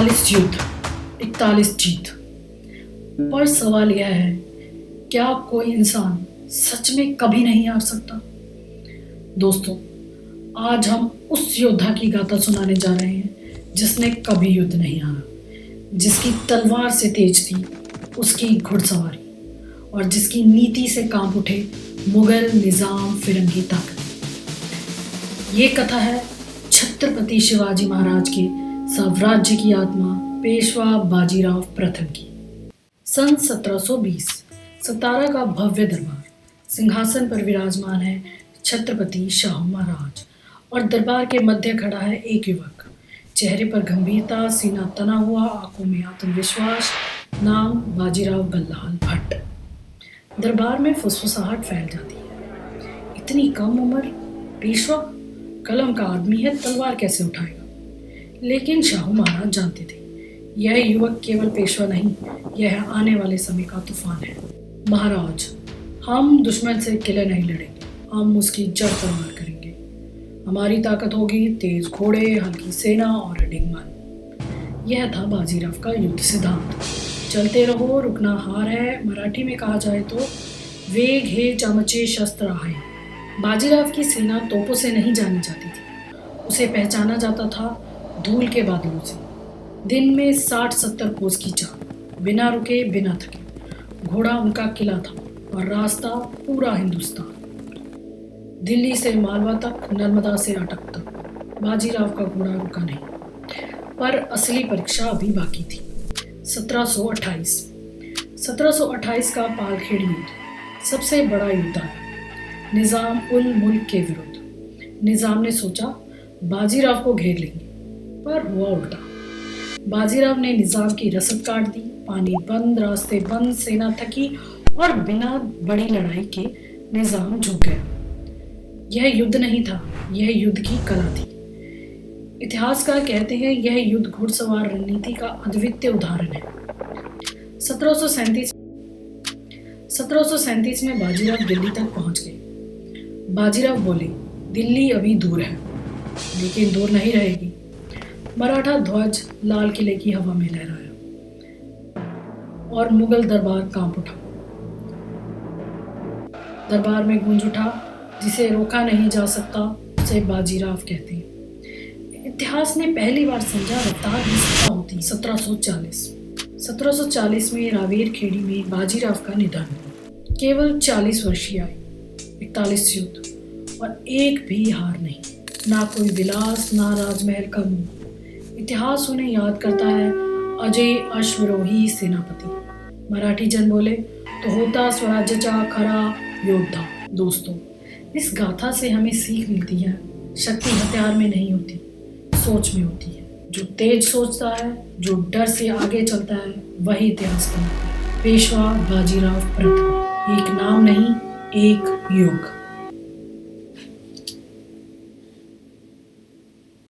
41 युद्ध, 41 जीत। पर सवाल यह है, क्या कोई इंसान सच में कभी नहीं हार सकता? दोस्तों, आज हम उस योद्धा की गाथा सुनाने जा रहे हैं जिसने कभी युद्ध नहीं हारा, जिसकी तलवार से तेज थी उसकी घुड़सवारी और जिसकी नीति से कांप उठे मुगल निजाम फिरंगी ताकत। ये कथा है छत्रपति शिवाजी महाराज के साम्राज्य की आत्मा पेशवा बाजीराव प्रथम की। सन 1720 सतारा का भव्य दरबार, सिंहासन पर विराजमान है छत्रपति शाहू महाराज और दरबार के मध्य खड़ा है एक युवक, चेहरे पर गंभीरता, सीना तना हुआ, आंखों में आत्मविश्वास। नाम बाजीराव बल्लाल भट्ट। दरबार में फुसफुसाहट फैल जाती है। इतनी कम उम्र, पेशवा, कलम का आदमी है, तलवार कैसे उठाएगा? लेकिन शाहू महाराज जानते थे, यह युवक केवल पेशवा नहीं, यह आने वाले समय का तूफान है। महाराज, हम दुश्मन से किले नहीं लड़ेंगे, हम उसकी जड़ पर वार करेंगे। हमारी ताकत होगी तेज घोड़े, हल्की सेना और अडिग मन। यह था बाजीराव का युद्ध सिद्धांत। चलते रहो, रुकना हार है। मराठी में कहा जाए तो वेग हे चमचे शस्त्र आहे। बाजीराव की सेना तोपों से नहीं जानी जाती थी, उसे पहचाना जाता था धूल के बादलों से। दिन में 60-70 कोस की चाल, बिना रुके बिना थके। घोड़ा उनका किला था और रास्ता पूरा हिंदुस्तान, दिल्ली से मालवा तक, नर्मदा से अटक तक। बाजीराव का घोड़ा रुका नहीं, पर असली परीक्षा अभी बाकी थी। 1728 का पालखेड़ युद्ध सबसे बड़ा युद्ध है निजाम उल मुल्क के विरुद्ध। निजाम ने सोचा बाजीराव को घेर लेंगे, पर हुआ उल्टा। बाजीराव ने निजाम की रसद काट दी, पानी बंद, रास्ते बंद, सेना थकी और बिना बड़ी लड़ाई के निजाम झुक गया। यह युद्ध नहीं था, यह युद्ध की कला थी। इतिहासकार कहते हैं यह युद्ध घुड़सवार रणनीति का अद्वितीय उदाहरण है। 1737 में बाजीराव दिल्ली तक पहुंच गए। बाजीराव बोले, दिल्ली अभी दूर है, लेकिन दूर नहीं रहेगी। मराठा ध्वज लाल किले की हवा में लहराया और मुगल दरबार कांप उठा। दरबार में गूंज उठा, जिसे रोका नहीं जा सकता उसे बाजीराव कहते हैं। इतिहास ने पहली बार समझा रफ्तार की सत्ता होती। 1740 में रावेर खेड़ी में बाजीराव का निधन हुआ। केवल 40 वर्षीय आयु, 41 युद्ध और एक भी हार नहीं, ना कोई विलास, ना राजमहल का मुंह। इतिहास उन्हें याद करता है अजय अश्वरोही सेनापति। मराठी जन बोले तो होता स्वराज्याचा खरा योद्धा। दोस्तों, इस गाथा से हमें सीख मिलती है, शक्ति हथियार में नहीं होती, सोच में होती है। जो तेज सोचता है, जो डर से आगे चलता है, वही इतिहास बनाता है। पेशवा बाजीराव प्रथम, एक नाम नहीं, एक युग।